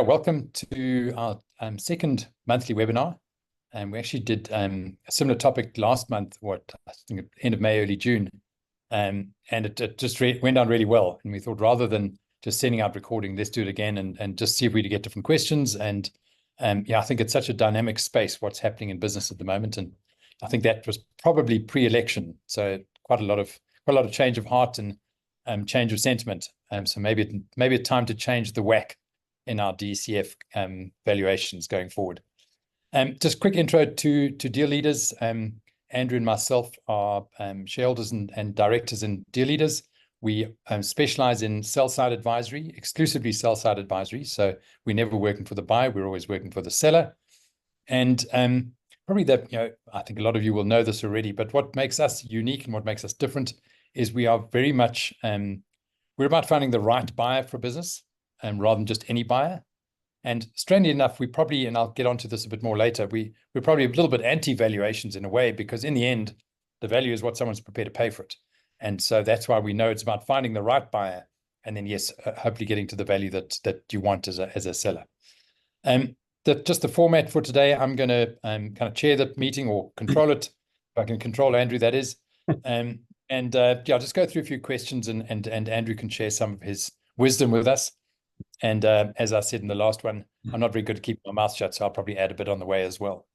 Welcome to our second monthly webinar. We actually did a similar topic last month, I think at the end of May, early June. And it just went down really well. And we thought rather than just sending out recording, let's do it again and just see if we could get different questions. And I think it's such a dynamic space, what's happening in business at the moment. And I think that was probably pre-election. So quite a lot of change of heart and change of sentiment. So maybe it's time to change the whack in our DCF valuations going forward. Just quick intro to Deal Leaders. Andrew and myself are shareholders and directors in Deal Leaders. We specialize in sell-side advisory, exclusively sell-side advisory. So we're never working for the buyer, we're always working for the seller. And probably that, I think a lot of you will know this already, but what makes us unique and what makes us different is we are very much, we're about finding the right buyer for business. Rather than just any buyer. And strangely enough, we probably, and I'll get onto this a bit more later, we're probably a little bit anti-valuations in a way, because in the end, the value is what someone's prepared to pay for it. And so that's why we know it's about finding the right buyer, and then yes, hopefully getting to the value that you want as a seller. Just the format for today, I'm going to kind of chair the meeting or control it. If I can control Andrew, that is. I'll just go through a few questions and Andrew can share some of his wisdom with us. And as I said in the last one, I'm not very good at keeping my mouth shut, so I'll probably add a bit on the way as well.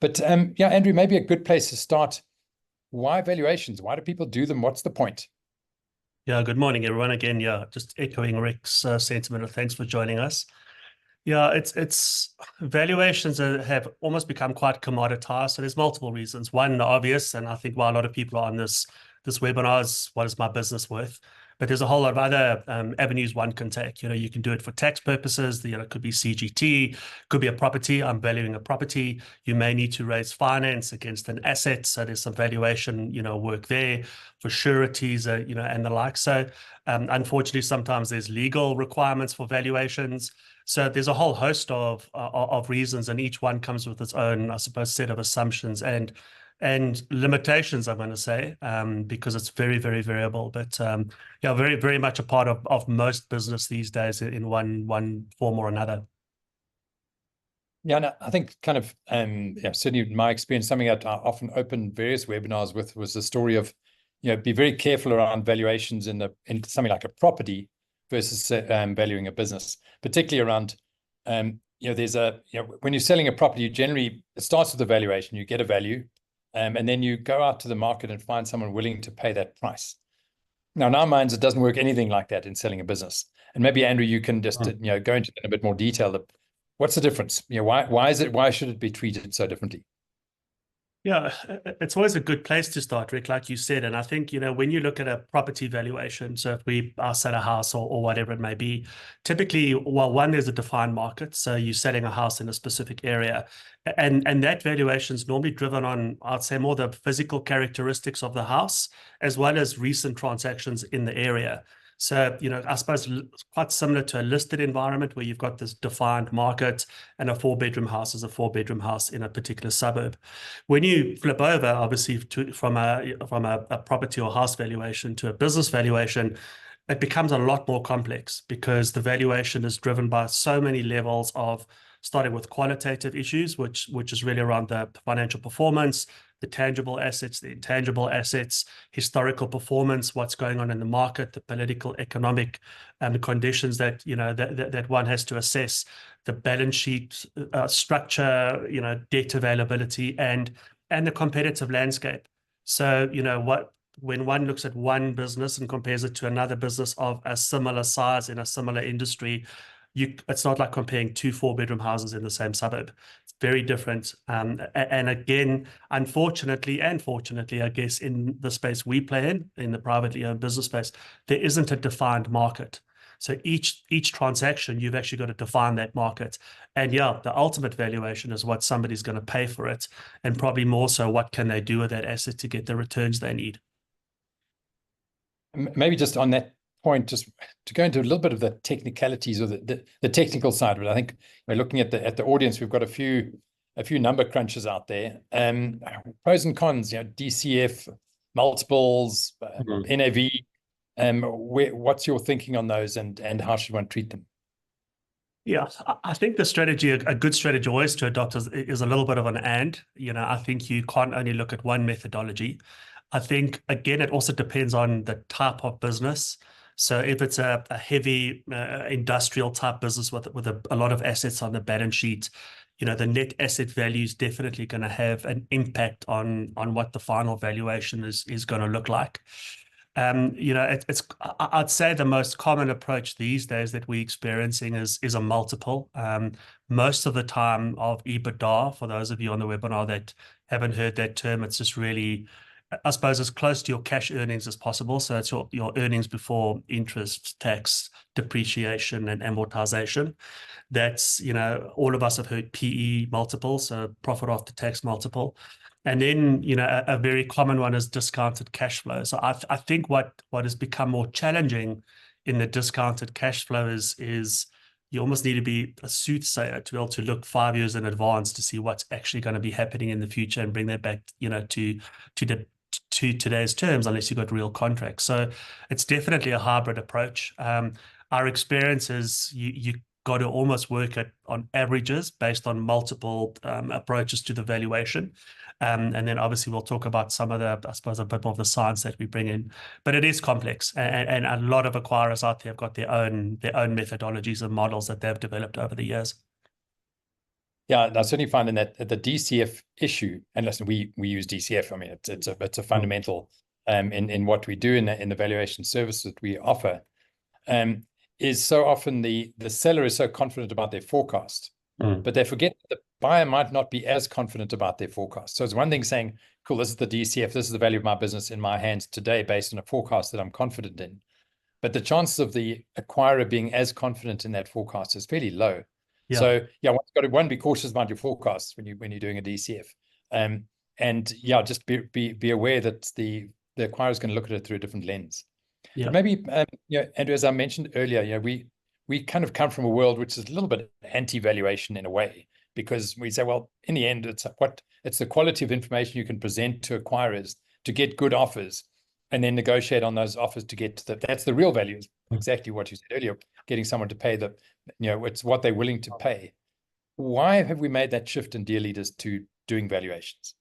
But Andrew, maybe a good place to start. Why valuations? Why do people do them? What's the point? Yeah, good morning, everyone. Again, just echoing Rick's sentiment. Thanks for joining us. Yeah, it's valuations have almost become quite commoditized. So there's multiple reasons. One, the obvious, and I think why a lot of people are on this webinar is, what is my business worth? But there's a whole lot of other avenues one can take. You can do it for tax purposes. It could be CGT, could be a property. I'm valuing a property. You may need to raise finance against an asset. So there's some valuation, work there for sureties, and the like. So unfortunately, sometimes there's legal requirements for valuations. So there's a whole host of reasons, and each one comes with its own, I suppose, set of assumptions and limitations, I'm going to say, because it's very, very variable. But very, very much a part of most business these days in one form or another. Yeah, and I think kind of, certainly in my experience, something that I often open various webinars with was the story of, be very careful around valuations in something like a property versus valuing a business, particularly around, there's when you're selling a property, it starts with a valuation, you get a value. And then you go out to the market and find someone willing to pay that price. Now, in our minds, it doesn't work anything like that in selling a business. And maybe, Andrew, you can just go into a bit more detail. What's the difference? Why should it be treated so differently? Yeah, it's always a good place to start, Rick, like you said. And I think, when you look at a property valuation, so if we are selling a house or whatever it may be, typically, one, there's a defined market. So you're selling a house in a specific area. And that valuation is normally driven on, I'd say, more the physical characteristics of the house, as well as recent transactions in the area. So, I suppose quite similar to a listed environment where you've got this defined market, and a 4-bedroom house is a 4-bedroom house in a particular suburb. When you flip over, obviously, from a property or house valuation to a business valuation, it becomes a lot more complex, because the valuation is driven by so many levels of, starting with qualitative issues, which is really around the financial performance, the tangible assets, the intangible assets, historical performance, what's going on in the market, the political, economic conditions that that one has to assess, the balance sheet structure, debt availability, and the competitive landscape. So when one looks at one business and compares it to another business of a similar size in a similar industry, it's not like comparing two 4-bedroom houses in the same suburb. It's very different. And again, unfortunately and fortunately, I guess, in the space we play in the privately owned business space, there isn't a defined market. So each transaction, you've actually got to define that market. And the ultimate valuation is what somebody's going to pay for it, and probably more so, what can they do with that asset to get the returns they need. Maybe just on that point, just to go into a little bit of the technicalities or the technical side of it. I think we're looking at the audience. We've got a few number crunchers out there. Pros and cons, DCF, multiples, NAV. What's your thinking on those, and how should one treat them? Yeah, I think the strategy, a good strategy always to adopt is a little bit of an and. I think you can't only look at one methodology. I think, again, it also depends on the type of business. So if it's a heavy industrial type business with a lot of assets on the balance sheet, the net asset value is definitely going to have an impact on what the final valuation is going to look like. I'd say the most common approach these days that we're experiencing is a multiple. Most of the time of EBITDA, for those of you on the webinar that haven't heard that term, it's just really, I suppose, as close to your cash earnings as possible. So it's your earnings before interest, tax, depreciation, and amortization. That's, all of us have heard PE multiple, so profit after tax multiple. And then, a very common one is discounted cash flow. So I think what has become more challenging in the discounted cash flow is you almost need to be a soothsayer to be able to look 5 years in advance to see what's actually going to be happening in the future and bring that back, to today's terms, unless you've got real contracts. So it's definitely a hybrid approach. Our experience is you got to almost work on averages based on multiple approaches to the valuation. And then obviously we'll talk about some of the, I suppose, a bit more of the science that we bring in. But it is complex, and a lot of acquirers out there have got their own methodologies and models that they've developed over the years. Yeah, I certainly find in that the DCF issue, and listen, we use DCF. I mean, it's a fundamental in what we do in the valuation service that we offer. Is so often the seller is so confident about their forecast, but they forget that the buyer might not be as confident about their forecast. So it's one thing saying, cool, this is the DCF, this is the value of my business in my hands today based on a forecast that I'm confident in. But the chances of the acquirer being as confident in that forecast is fairly low. Yeah. So yeah, one's got to be cautious about your forecasts when you're doing a DCF. And yeah, just be aware that the acquirer is going to look at it through a different lens. Yeah. But maybe, Andrew, as I mentioned earlier, we kind of come from a world which is a little bit anti-valuation in a way, because we say, well, in the end, it's the quality of information you can present to acquirers to get good offers, and then negotiate on those offers to get to that's the real value, is exactly what you said earlier, getting someone to pay it's what they're willing to pay. Why have we made that shift in deal leaders to doing valuations?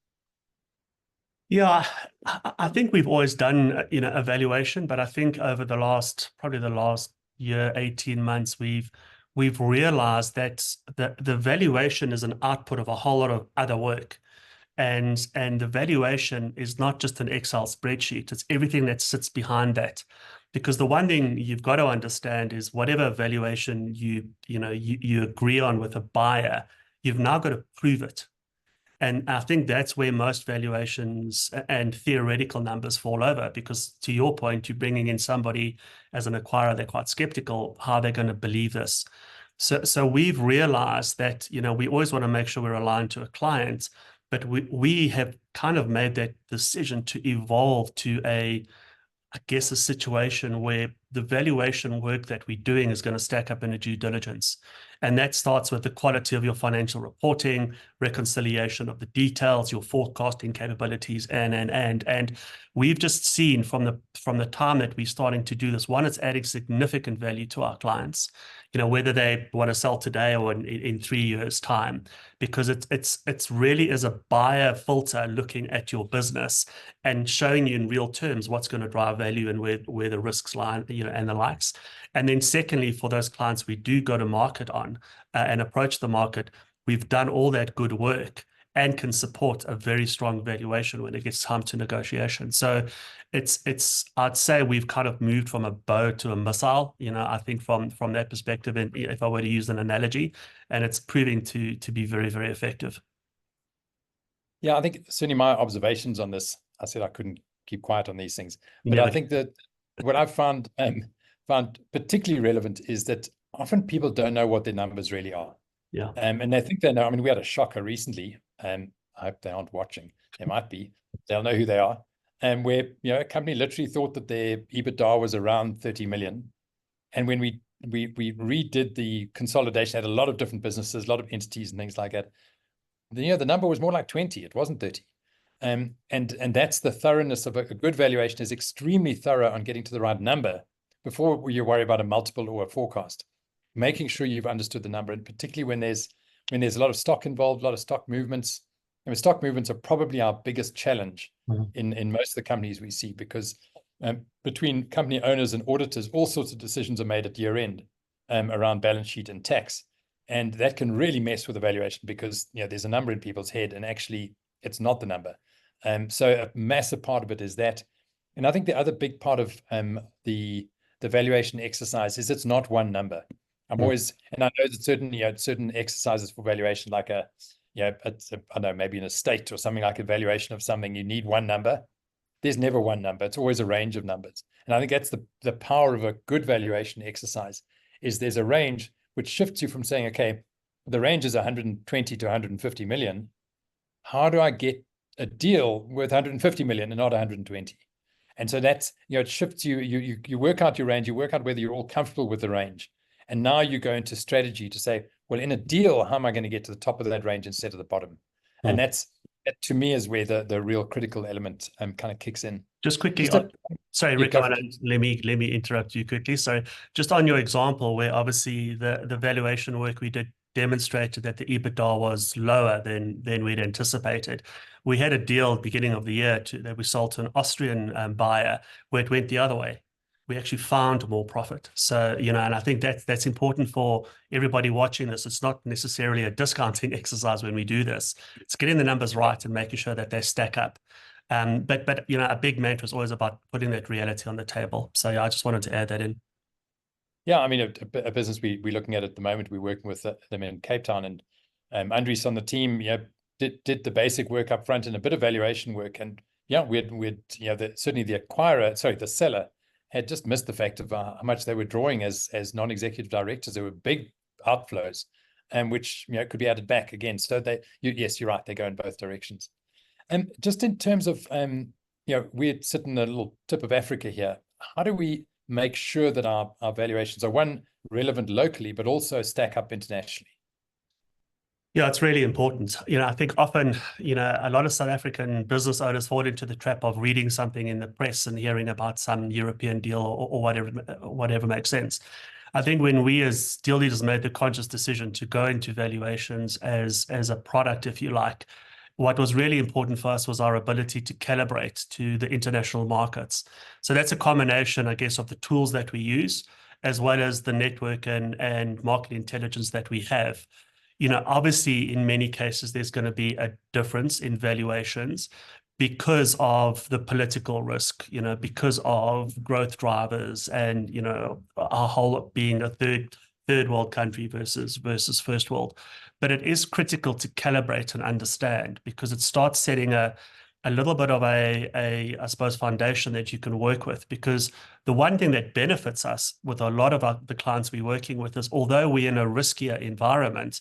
Yeah, I think we've always done, evaluation, but I think over probably the last year, 18 months, we've realized that the valuation is an output of a whole lot of other work. And the valuation is not just an Excel spreadsheet, it's everything that sits behind that. Because the one thing you've got to understand is whatever valuation you agree on with a buyer, you've now got to prove it. And I think that's where most valuations and theoretical numbers fall over, because to your point, you're bringing in somebody as an acquirer, they're quite skeptical how they're going to believe this. So we've realized that, we always want to make sure we're aligned to a client, but we have kind of made that decision to evolve to I guess, a situation where the valuation work that we're doing is going to stack up in a due diligence. And that starts with the quality of your financial reporting, reconciliation of the details, your forecasting capabilities, and we've just seen from the time that we're starting to do this, one, it's adding significant value to our clients, whether they want to sell today or in 3 years' time, because it's really is a buyer filter looking at your business and showing you in real terms what's going to drive value and where the risks lie, and the likes. And then secondly, for those clients we do go to market on and approach the market, we've done all that good work and can support a very strong valuation when it gets time to negotiation. So I'd say we've kind of moved from a bow to a missile, I think from that perspective, and if I were to use an analogy, and it's proving to be very, very effective. Yeah, I think certainly my observations on this, I said I couldn't keep quiet on these things, but Never. I think that what I've found particularly relevant is that often people don't know what their numbers really are. Yeah. And they think they know. I mean, we had a shocker recently, and I hope they aren't watching. They might be. They'll know who they are. And where a company literally thought that their EBITDA was around 30 million, and when we redid the consolidation, had a lot of different businesses, a lot of entities and things like that. The number was more like 20. It wasn't 30. And that's the thoroughness of a good valuation, is extremely thorough on getting to the right number before you worry about a multiple or a forecast. making sure you've understood the number, and particularly when there's a lot of stock involved, a lot of stock movements. I mean, stock movements are probably our biggest challenge in most of the companies we see, because between company owners and auditors, all sorts of decisions are made at year end around balance sheet and tax. And that can really mess with the valuation, because there's a number in people's head and actually it's not the number. So a massive part of it is that. And I think the other big part of the valuation exercise is it's not one number. I'm always, and I know that certain exercises for valuation, like I don't know, maybe an estate or something, like a valuation of something, you need one number. There's never one number. It's always a range of numbers. And I think that's the power of a good valuation exercise, is there's a range which shifts you from saying, okay, the range is 120 to 150 million. How do I get a deal worth 150 million and not 120? And so that's, it shifts you work out your range, you work out whether you're all comfortable with the range. And now you go into strategy to say, well, in a deal, how am I going to get to the top of that range instead of the bottom? And that to me is where the real critical element kind of kicks in. Just quickly, sorry, Rick, let me interrupt you quickly. So just on your example, where obviously the valuation work we did demonstrated that the EBITDA was lower than we'd anticipated. We had a deal beginning of the year that we sold to an Austrian buyer, where it went the other way. We actually found more profit. So, and I think that's important for everybody watching this. It's not necessarily a discounting exercise when we do this. It's getting the numbers right and making sure that they stack up. But a big mantra is always about putting that reality on the table. So I just wanted to add that in. Yeah, I mean, a business we're looking at the moment, we're working with them in Cape Town, and Andries on the team, did the basic work up front and a bit of valuation work, and we'd certainly the seller had just missed the fact of how much they were drawing as non-executive directors. There were big outflows, and which could be added back again. So yes, you're right, they go in both directions. And just in terms of we're sitting in a little tip of Africa here. How do we make sure that our valuations are, one, relevant locally, but also stack up internationally? Yeah, it's really important. I think often, a lot of South African business owners fall into the trap of reading something in the press and hearing about some European deal or whatever makes sense. I think when we as deal leaders made the conscious decision to go into valuations as a product, if you like, what was really important for us was our ability to calibrate to the international markets. So that's a combination, I guess, of the tools that we use, as well as the network and market intelligence that we have. Obviously, in many cases, there's going to be a difference in valuations because of the political risk, because of growth drivers and, our whole being a third world country versus first world. But it is critical to calibrate and understand, because it starts setting a little bit of I suppose, foundation that you can work with. Because the one thing that benefits us with a lot of the clients we're working with is, although we're in a riskier environment,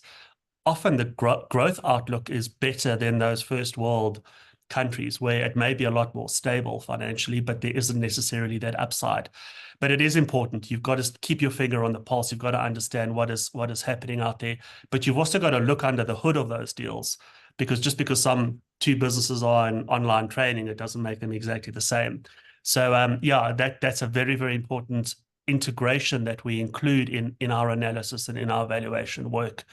often the growth outlook is better than those first world countries, where it may be a lot more stable financially, but there isn't necessarily that upside. But it is important. You've got to keep your finger on the pulse. You've got to understand what is happening out there. But you've also got to look under the hood of those deals, because just because some two businesses are in online training, it doesn't make them exactly the same. So that's a very, very important integration that we include in our analysis and in our valuation work.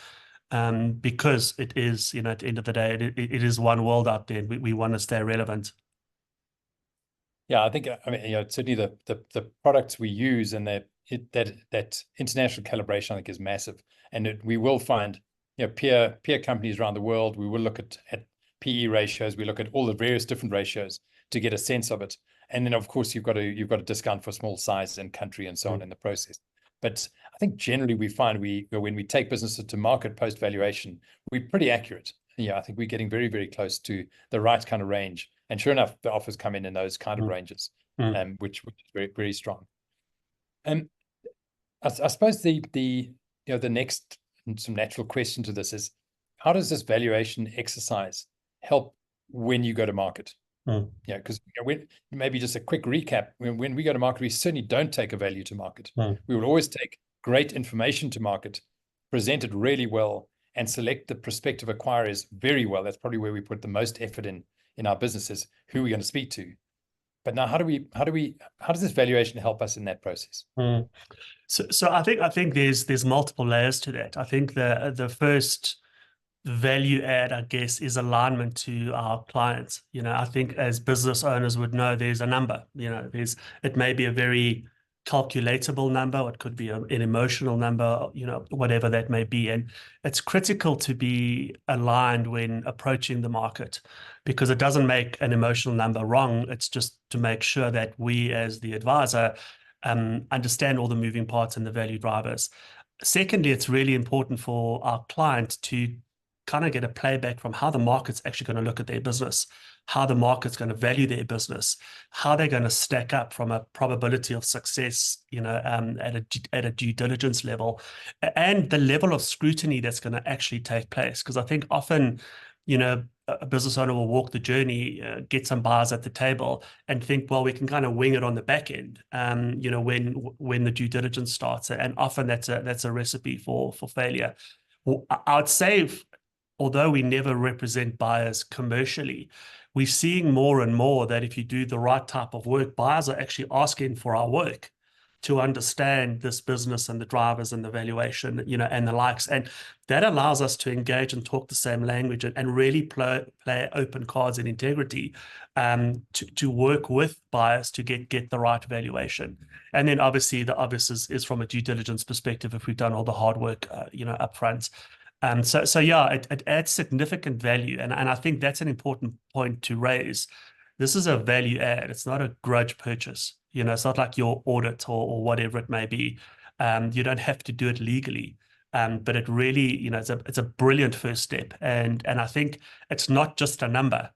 Because it is, at the end of the day, it is one world out there. We want to stay relevant. Yeah, I think, certainly the products we use and that international calibration, I think, is massive. And we will find, peer companies around the world. We will look at PE ratios. We look at all the various different ratios to get a sense of it. And then, of course, you've got to discount for small size and country and so on in the process. But I think generally we find when we take businesses to market post-valuation, we're pretty accurate. I think we're getting very, very close to the right kind of range. And sure enough, the offers come in those kind of ranges, which is very, very strong. And I suppose the next some natural question to this is, how does this valuation exercise help when you go to market? Because maybe just a quick recap, when we go to market, we certainly don't take a value to market. We will always take great information to market, present it really well, and select the prospective acquirers very well. That's probably where we put the most effort in our businesses, who we're going to speak to. But now how does this valuation help us in that process? Mm. So I think there's multiple layers to that. I think the first value add, I guess, is alignment to our clients. I think as business owners would know, there's a number. It may be a very calculatable number, or it could be an emotional number, whatever that may be. And it's critical to be aligned when approaching the market, because it doesn't make an emotional number wrong. It's just to make sure that we, as the advisor, understand all the moving parts and the value drivers. Secondly, it's really important for our client to kind of get a playback from how the market's actually going to look at their business, how the market's going to value their business, how they're going to stack up from a probability of success, at a due diligence level, and the level of scrutiny that's going to actually take place. Because I think often, a business owner will walk the journey, get some buyers at the table, and think, well, we can kind of wing it on the back end, when the due diligence starts, and often that's a recipe for failure. Well, I would say, although we never represent buyers commercially, we're seeing more and more that if you do the right type of work, buyers are actually asking for our work to understand this business and the drivers and the valuation, and the likes. And that allows us to engage and talk the same language, and really play open cards and integrity, to work with buyers to get the right valuation. And then obviously the obvious is from a due diligence perspective, if we've done all the hard work, up front. So yeah, it adds significant value. And I think that's an important point to raise. This is a value add. It's not a grudge purchase. It's not like your audit or whatever it may be. You don't have to do it legally. But it really, it's a brilliant first step. And I think it's not just a number,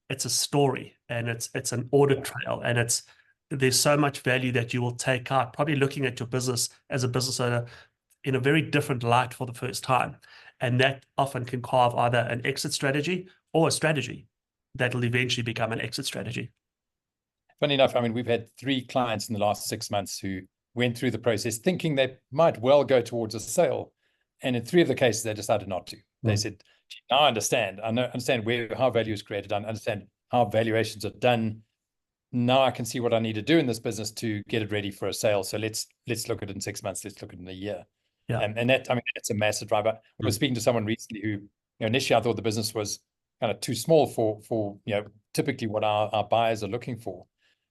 it's a story, and it's an audit trail, and there's so much value that you will take out, probably looking at your business as a business owner in a very different light for the first time. And that often can carve either an exit strategy or a strategy that will eventually become an exit strategy. Funny enough, I mean, we've had 3 clients in the last 6 months who went through the process thinking they might well go towards a sale. And in 3 of the cases, they decided not to. They said, now I understand. I understand how value is created. I understand how valuations are done. Now I can see what I need to do in this business to get it ready for a sale. So let's look at it in 6 months. Let's look at it in a year. Yeah. And that, I mean, it's a massive driver. I was speaking to someone recently who, initially I thought the business was kind of too small for typically what our buyers are looking for.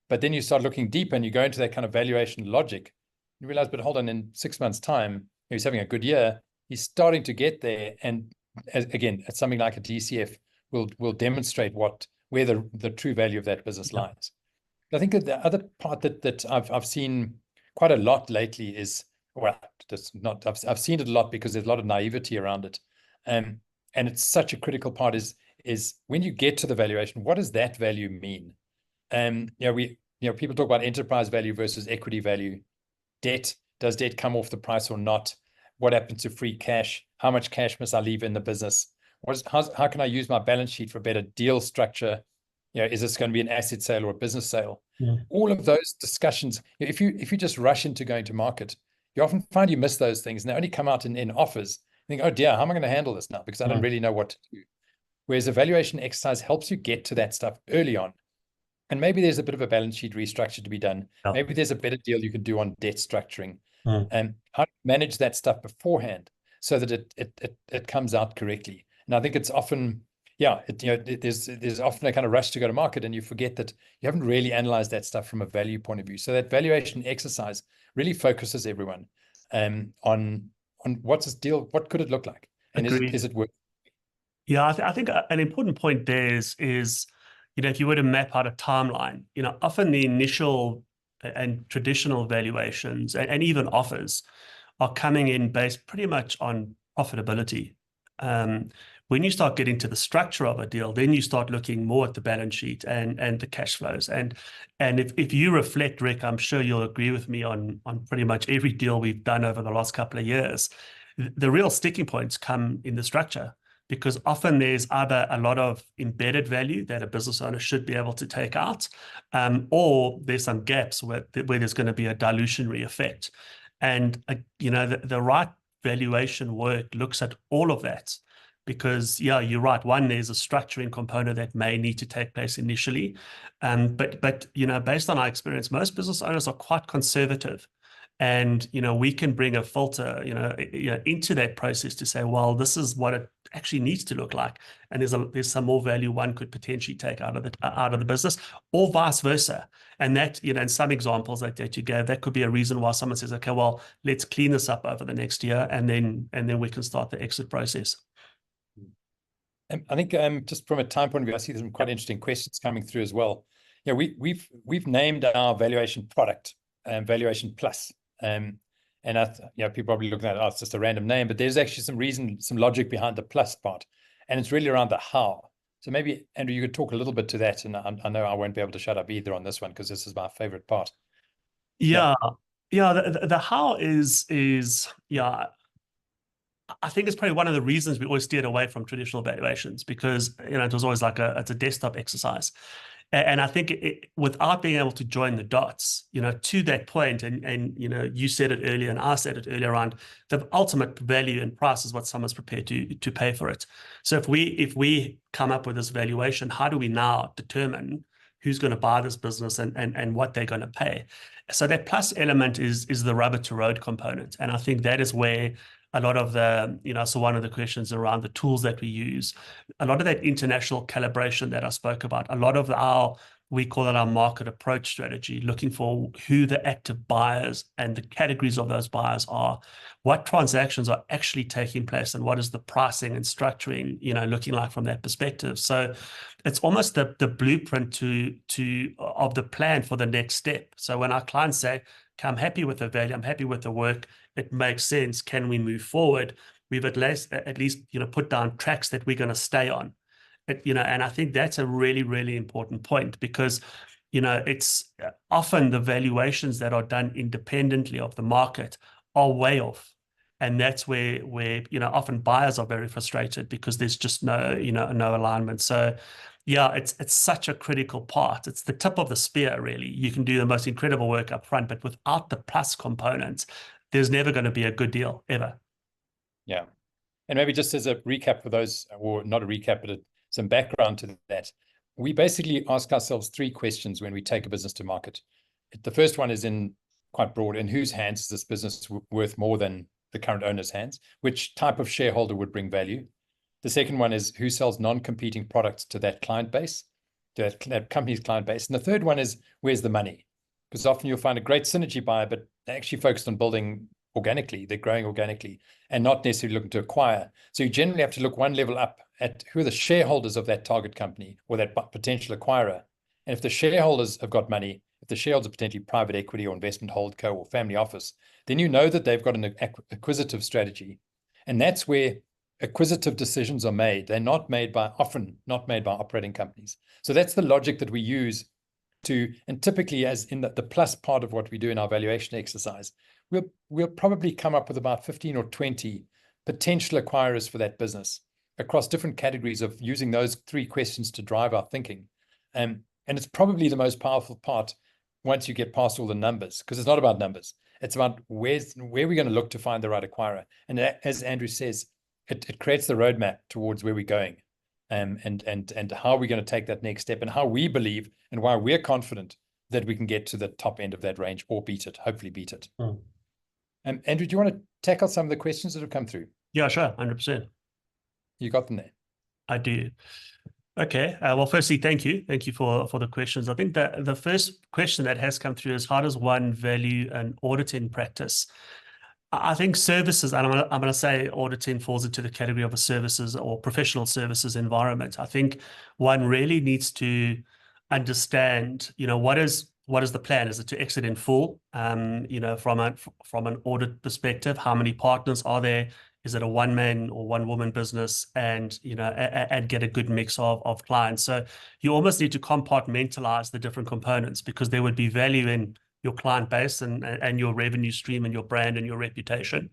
But then you start looking deep and you go into that kind of valuation logic. You realize, but hold on, in 6 months' time, he's having a good year. He's starting to get there. And again, it's something like a DCF will demonstrate where the true value of that business lies. I think that the other part that I've seen quite a lot lately is, well, I've seen it a lot because there's a lot of naivety around it. And it's such a critical part is when you get to the valuation, what does that value mean? People talk about enterprise value versus equity value. Does debt come off the price or not? What happens to free cash? How much cash must I leave in the business? How can I use my balance sheet for better deal structure? Is this going to be an asset sale or a business sale? All of those discussions, if you just rush into going to market, you often find you miss those things, and they only come out in offers. You think, oh dear, how am I going to handle this now? Because I don't really know what to do. Whereas a valuation exercise helps you get to that stuff early on. And maybe there's a bit of a balance sheet restructure to be done. Yeah. Maybe there's a better deal you can do on debt structuring. And how to manage that stuff beforehand so that it comes out correctly. And I think it's often, there's often a kind of rush to go to market, and you forget that you haven't really analyzed that stuff from a value point of view. So that valuation exercise really focuses everyone on what's this deal, what could it look like, and is it worth? Yeah, I think an important point there is if you were to map out a timeline, often the initial and traditional valuations and even offers are coming in based pretty much on profitability. When you start getting to the structure of a deal, then you start looking more at the balance sheet and the cash flows. And if you reflect, Rick, I'm sure you'll agree with me on pretty much every deal we've done over the last couple of years. The real sticking points come in the structure, because often there's either a lot of embedded value that a business owner should be able to take out, or there's some gaps where there's going to be a dilutionary effect. And the right valuation work looks at all of that because yeah, you're right. One, there's a structuring component that may need to take place initially. But based on our experience, most business owners are quite conservative. And we can bring a filter into that process to say, well, this is what it actually needs to look like, and there's some more value one could potentially take out of the business, or vice versa. And that, in some examples that you gave, that could be a reason why someone says, okay, well, let's clean this up over the next year, and then we can start the exit process. I think just from a time point of view, I see some quite interesting questions coming through as well. Yeah, we've named our valuation product Valuation Plus. And people probably looking at it, oh, it's just a random name, but there's actually some reason, some logic behind the plus part, and it's really around the how. So maybe, Andrew, you could talk a little bit to that, and I know I won't be able to shut up either on this one because this is my favorite part. Yeah, the how is yeah. I think it's probably one of the reasons we always steered away from traditional valuations, because it was always like it's a desktop exercise. And I think without being able to join the dots, to that point, and you said it earlier, and I said it earlier on, the ultimate value and price is what someone's prepared to pay for it. So if we come up with this valuation, how do we now determine who's going to buy this business and what they're going to pay? So that plus element is the rubber to road component, and I think that is where a lot of the, so one of the questions around the tools that we use, a lot of that international calibration that I spoke about, a lot of we call it our market approach strategy, looking for who the active buyers and the categories of those buyers are, what transactions are actually taking place, and what is the pricing and structuring, looking like from that perspective. So it's almost the blueprint of the plan for the next step. So when our clients say, okay, I'm happy with the value, I'm happy with the work, it makes sense, can we move forward? We've at least put down tracks that we're going to stay on. And I think that's a really, really important point, because it's often the valuations that are done independently of the market are way off. And that's where often buyers are very frustrated, because there's just no alignment. So yeah, it's such a critical part. It's the tip of the spear, really. You can do the most incredible work up front, but without the plus components, there's never going to be a good deal, ever. Yeah. And maybe just as a recap for those, or not a recap, but some background to that, we basically ask ourselves three questions when we take a business to market. The first one is quite broad: in whose hands is this business worth more than the current owner's hands? Which type of shareholder would bring value? The second one is who sells non-competing products to that client base, to that company's client base. And the third one is, where's the money? Because often you'll find a great synergy buyer, but they're actually focused on building organically, they're growing organically, and not necessarily looking to acquire. So you generally have to look one level up at who are the shareholders of that target company or that potential acquirer. And if the shareholders have got money, if the shareholders are potentially private equity or investment holdco or family office, then you know that they've got an acquisitive strategy. And that's where acquisitive decisions are made. They're often not made by operating companies. So that's the logic that we use and typically, as in the plus part of what we do in our valuation exercise, we'll probably come up with about 15 or 20 potential acquirers for that business across different categories of using those three questions to drive our thinking. And it's probably the most powerful part once you get past all the numbers, because it's not about numbers. It's about where we're going to look to find the right acquirer. And as Andrew says, it creates the roadmap towards where we're going. And how we're going to take that next step, and how we believe and why we're confident that we can get to the top end of that range or beat it, hopefully beat it. Andrew, do you want to tackle some of the questions that have come through? Yeah, sure, 100%. You got them there? I do. Okay. Well, firstly, thank you. Thank you for the questions. I think that the first question that has come through is, how does one value an auditing practice? I think services, and I'm going to say auditing falls into the category of a services or professional services environment. I think one really needs to understand, what is the plan? Is it to exit in full? From an audit perspective, how many partners are there? Is it a one-man or one-woman business? And and get a good mix of clients. So you almost need to compartmentalize the different components, because there would be value in your client base and your revenue stream and your brand and your reputation.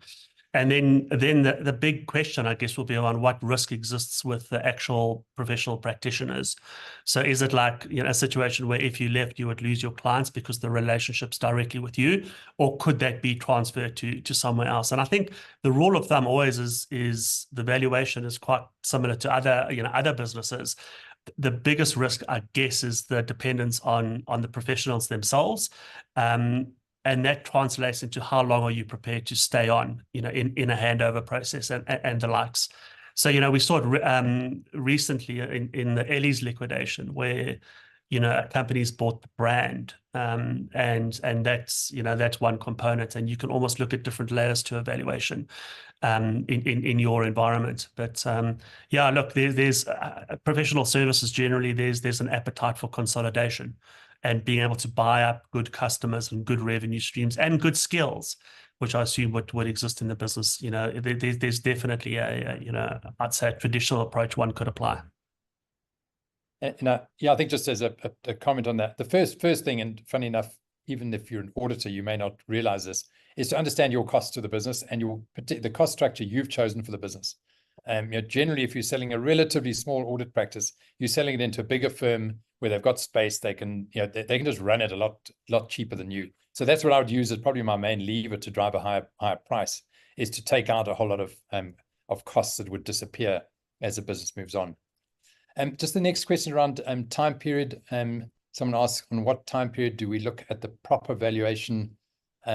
And then the big question, I guess, will be around what risk exists with the actual professional practitioners. So is it like, a situation where if you left, you would lose your clients because the relationship's directly with you, or could that be transferred to somewhere else? And I think the rule of thumb always is the valuation is quite similar to other businesses. The biggest risk, I guess, is the dependence on the professionals themselves. And that translates into how long are you prepared to stay on, in a handover process and the likes. So, we saw it recently in the Ellie's liquidation where, a company's bought the brand, and that's one component, and you can almost look at different layers to evaluation in your environment. But yeah, look, there's professional services generally. There's an appetite for consolidation and being able to buy up good customers and good revenue streams and good skills, which I assume would exist in the business. There's definitely I'd say a traditional approach one could apply. And yeah, I think just as a comment on that, the first thing, and funny enough, even if you're an auditor, you may not realize this, is to understand your costs to the business and the cost structure you've chosen for the business. Generally, if you're selling a relatively small audit practice, you're selling it into a bigger firm where they've got space. They can, they can just run it a lot cheaper than you. So that's what I would use as probably my main lever to drive a higher price, is to take out a whole lot of costs that would disappear as the business moves on. Just the next question around time period. Someone asks, on what time period do we look at the proper valuation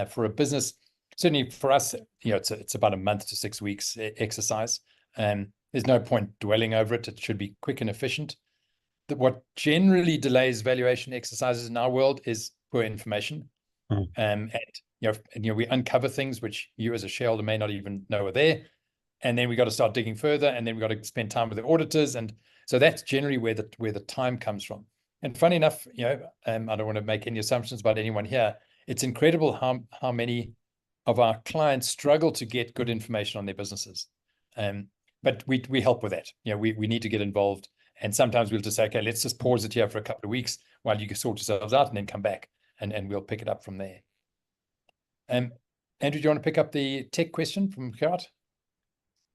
for a business? Certainly for us, it's about a month to 6 weeks exercise. There's no point dwelling over it. It should be quick and efficient. What generally delays valuation exercises in our world is poor information. And we uncover things which you as a shareholder may not even know are there. And then we got to start digging further, and then we got to spend time with the auditors. And so that's generally where the time comes from. And funny enough, I don't want to make any assumptions about anyone here. It's incredible how many of our clients struggle to get good information on their businesses. But we help with that. We need to get involved. And sometimes we'll just say, okay, let's just pause it here for a couple of weeks while you can sort yourselves out, and then come back and we'll pick it up from there. Andrew, do you want to pick up the tech question from Gerard?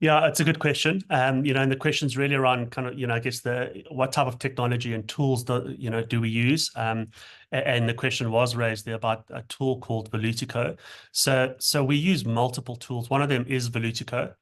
Yeah, it's a good question. And the question's really around kind of, I guess what type of technology and tools do we use? And the question was raised there about a tool called Valutico. So we use multiple tools. One of them is Valutico.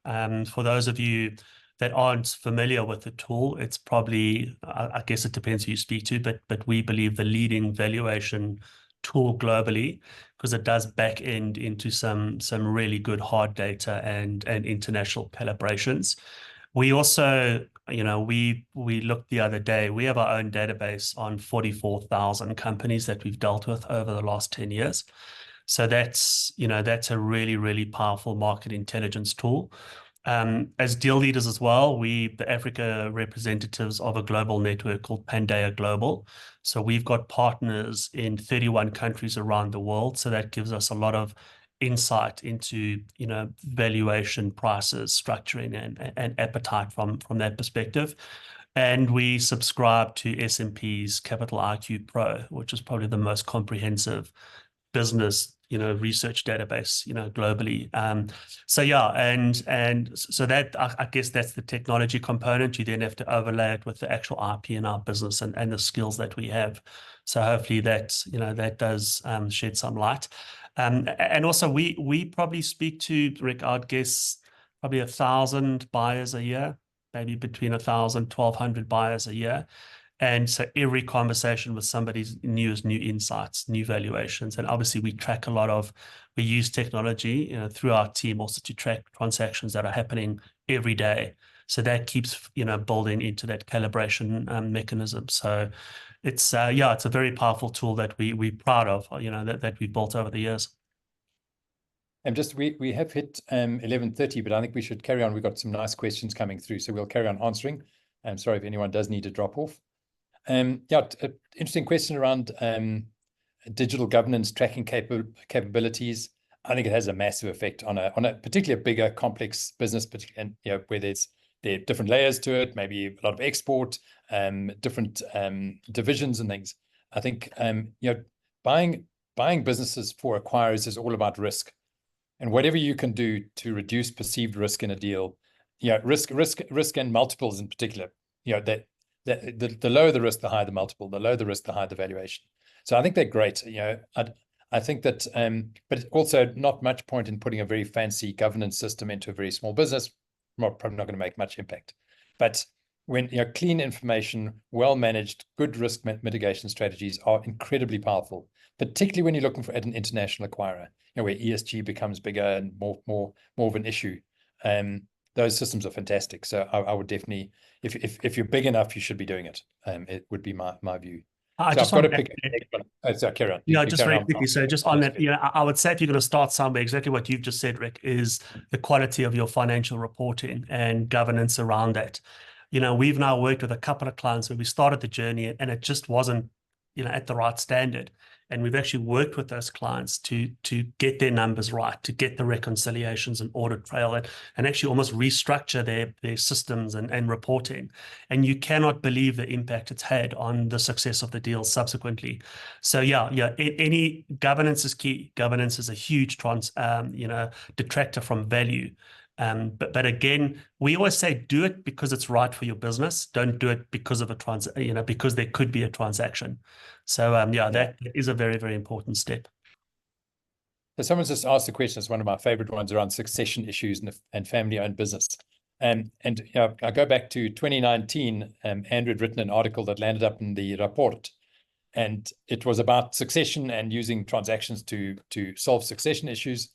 For those of you that aren't familiar with the tool, it's probably, I guess it depends who you speak to, but we believe the leading valuation tool globally, because it does back end into some really good hard data and international calibrations. We also, we looked the other day, we have our own database on 44,000 companies that we've dealt with over the last 10 years. So that's a really, really powerful market intelligence tool. As deal leaders as well, the Africa representatives of a global network called Pangaea Global. So we've got partners in 31 countries around the world. So that gives us a lot of insight into, valuation, prices, structuring, and appetite from that perspective. And we subscribe to S&P's Capital IQ Pro, which is probably the most comprehensive business research database globally. So yeah, and so that I guess that's the technology component. You then have to overlay it with the actual IP in our business and the skills that we have. So hopefully that does shed some light. And also we probably speak to, Rick, I'd guess probably 1,000 buyers a year, maybe between 1,000 1,200 buyers a year. And so every conversation with somebody's new insights, new valuations. And obviously we use technology through our team also to track transactions that are happening every day. So that keeps, building into that calibration mechanism. So it's a very powerful tool that we're proud of, that we built over the years. And just we have hit 11:30, but I think we should carry on. We've got some nice questions coming through, so we'll carry on answering. I'm sorry if anyone does need to drop off. Interesting question around digital governance tracking capabilities. I think it has a massive effect on a particularly bigger, complex business, and where there are different layers to it, maybe a lot of export, different divisions and things. I think buying businesses for acquirers is all about risk. And whatever you can do to reduce perceived risk in a deal, you know, risk and multiples in particular, you know, the lower the risk, the higher the multiple, the lower the risk, the higher the valuation. So I think they're great. You know, I think that, but also not much point in putting a very fancy governance system into a very small business. Probably not going to make much impact. But when, you know, clean information, well managed, good risk mitigation strategies are incredibly powerful, particularly when you're looking at an international acquirer, you know, where ESG becomes bigger and more of an issue. Those systems are fantastic. So I would definitely, if you're big enough, you should be doing it. It would be my view. I So just I've got on to that, pick. Oh, so carry on. yeah, You just carry very on. quickly. So just on that, you know, I would say if you're going to start somewhere, exactly what you've just said, Rick, is the quality of your financial reporting and governance around that. You know, we've now worked with a couple of clients where we started the journey and it just wasn't, you know, at the right standard. And we've actually worked with those clients to get their numbers right, to get the reconciliations and audit trail and actually almost restructure their systems and reporting. And you cannot believe the impact it's had on the success of the deal subsequently. So yeah, any governance is key. Governance is a huge detractor from value. But again, we always say do it because it's right for your business. Don't do it because of because there could be a transaction. So that is a very, very important step. So someone's just asked the question. It's one of my favorite ones around succession issues and family-owned business. And you know, I go back to 2019. Andrew had written an article that landed up in the report, and it was about succession and using transactions to solve succession issues.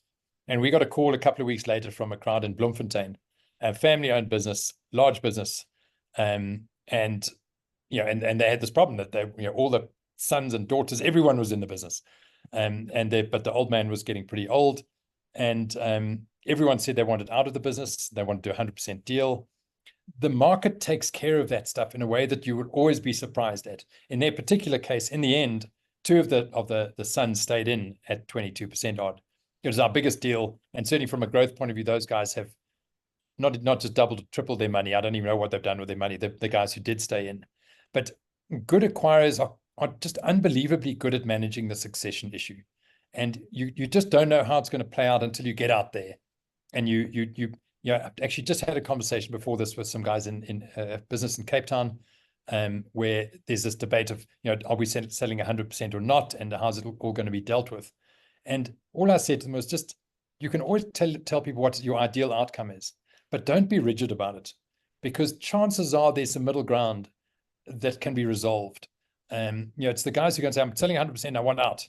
And we got a call a couple of weeks later from a crowd in Bloemfontein, a family-owned business, large business, and you know, and they had this problem that they, you know, all the sons and daughters, everyone was in the business, but the old man was getting pretty old, and everyone said they wanted out of the business, they wanted to do a 100% deal. The market takes care of that stuff in a way that you would always be surprised at. In their particular case, in the end, two of the sons stayed in at 22% odd. It was our biggest deal, and certainly from a growth point of view, those guys have not just doubled or tripled their money. I don't even know what they've done with their money, the guys who did stay in. But good acquirers are just unbelievably good at managing the succession issue. And you just don't know how it's going to play out until you get out there. And you know, actually just had a conversation before this with some guys in business in Cape Town, where there's this debate of, you know, are we selling 100% or not, and how's it all going to be dealt with? And all I said to them was just, you can always tell people what your ideal outcome is, but don't be rigid about it, because chances are there's some middle ground that can be resolved. You know, it's the guys who are going to say, I'm selling 100%, I want out.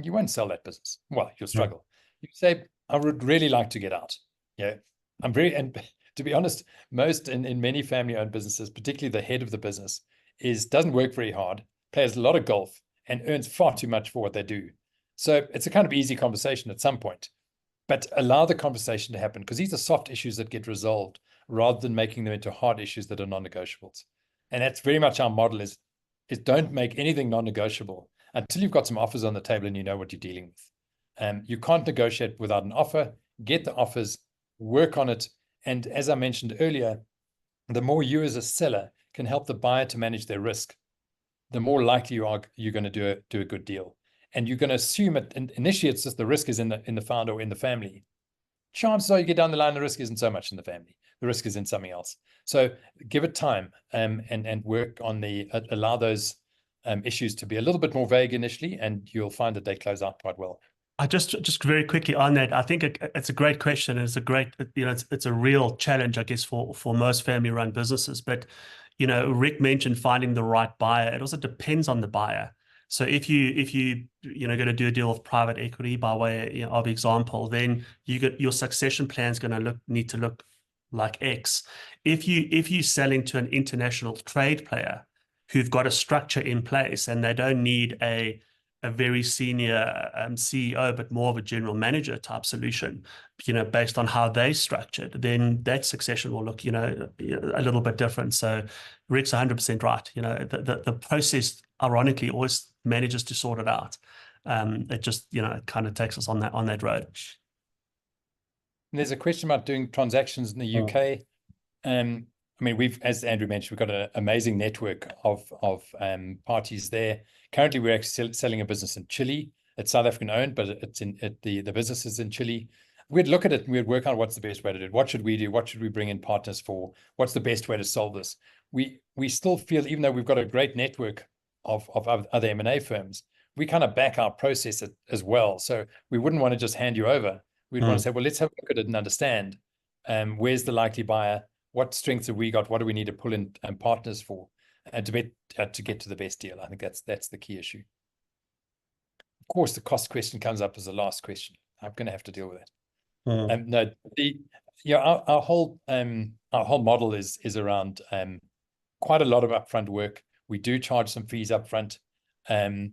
You won't sell that business. Well, you'll struggle. You say, I would really like to get out. Yeah, and to be honest, most in many family-owned businesses, particularly the head of the business, doesn't work very hard, plays a lot of golf, and earns far too much for what they do. So it's a kind of easy conversation at some point, but allow the conversation to happen, because these are soft issues that get resolved rather than making them into hard issues that are non-negotiables. And that's very much our model is don't make anything non-negotiable until you've got some offers on the table and you know what you're dealing with. You can't negotiate without an offer. Get the offers, work on it. And as I mentioned earlier, the more you as a seller can help the buyer to manage their risk, the more likely you're going to do a good deal. And you're going to assume it, and initially it's just the risk is in the founder or in the family. Chances are you get down the line, the risk isn't so much in the family. The risk is in something else. So give it time, and work on allow those issues to be a little bit more vague initially, and you'll find that they close out quite well. I just very quickly on that, I think it's a great question. And it's a great, you know, it's a real challenge, I guess, for most family-run businesses. But, you know, Rick mentioned finding the right buyer. It also depends on the buyer. So if you going to do a deal with private equity by way of example, then your succession plan is going to need to look like X. If you selling to an international trade player who've got a structure in place and they don't need a very senior CEO, but more of a general manager type solution, you know, based on how they structured, then that succession will look, you know, a little bit different. So Rick's 100% right. You know, the process, ironically, always manages to sort it out. It just, you know, it kind of takes us on that road. And there's a question about doing transactions in the UK. I mean, as Andrew mentioned, we've got an amazing network of parties there. Currently, we're actually selling a business in Chile It's South African owned, but the business is in Chile. We'd look at it and we'd work on what's the best way to do it. What should we do? What should we bring in partners for? What's the best way to solve this? We still feel, even though we've got a great network of other M&A firms, we kind of back our process as well. So we wouldn't want to just hand you over. We'd want to say, well, let's have a look at it and understand where's the likely buyer, what strengths have we got, what do we need to pull in partners for, and to get to the best deal. I think that's the key issue. Of course, the cost question comes up as the last question. I'm going to have to deal with that. No, our whole model is around quite a lot of upfront work. We do charge some fees upfront, and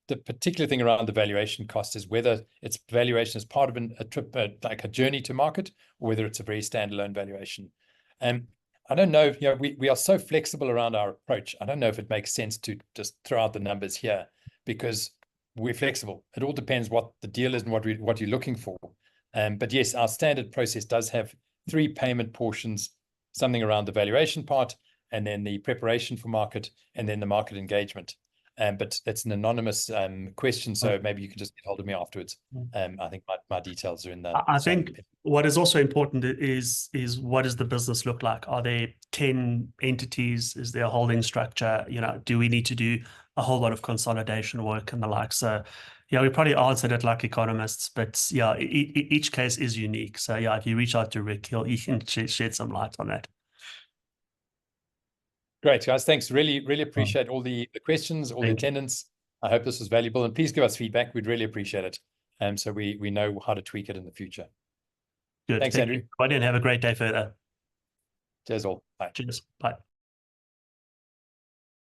the particular thing around the valuation cost is whether it's valuation as part of a trip, like a journey to market, or whether it's a very standalone valuation. I don't know. We are so flexible around our approach. I don't know if it makes sense to just throw out the numbers here, because we're flexible. It all depends what the deal is and what you're looking for. But yes, our standard process does have 3 payment portions, something around the valuation part, and then the preparation for market, and then the market engagement. But that's an anonymous question, so maybe you can just get hold of me afterwards. I think my details are in that. I think what is also important is what does the business look like? Are there 10 entities? Is there a holding structure? Do we need to do a whole lot of consolidation work and the like? So we probably answered it like economists, but each case is unique. So if you reach out to Rick, he can shed some light on that. Great, guys. Thanks. Really appreciate all the questions, all the attendance. I hope this was valuable, and please give us feedback. We'd really appreciate it. So we know how to tweak it in the future. Good. Thanks, Andrew. Bye, and have a great day further. Cheers all. Bye. Cheers. Bye.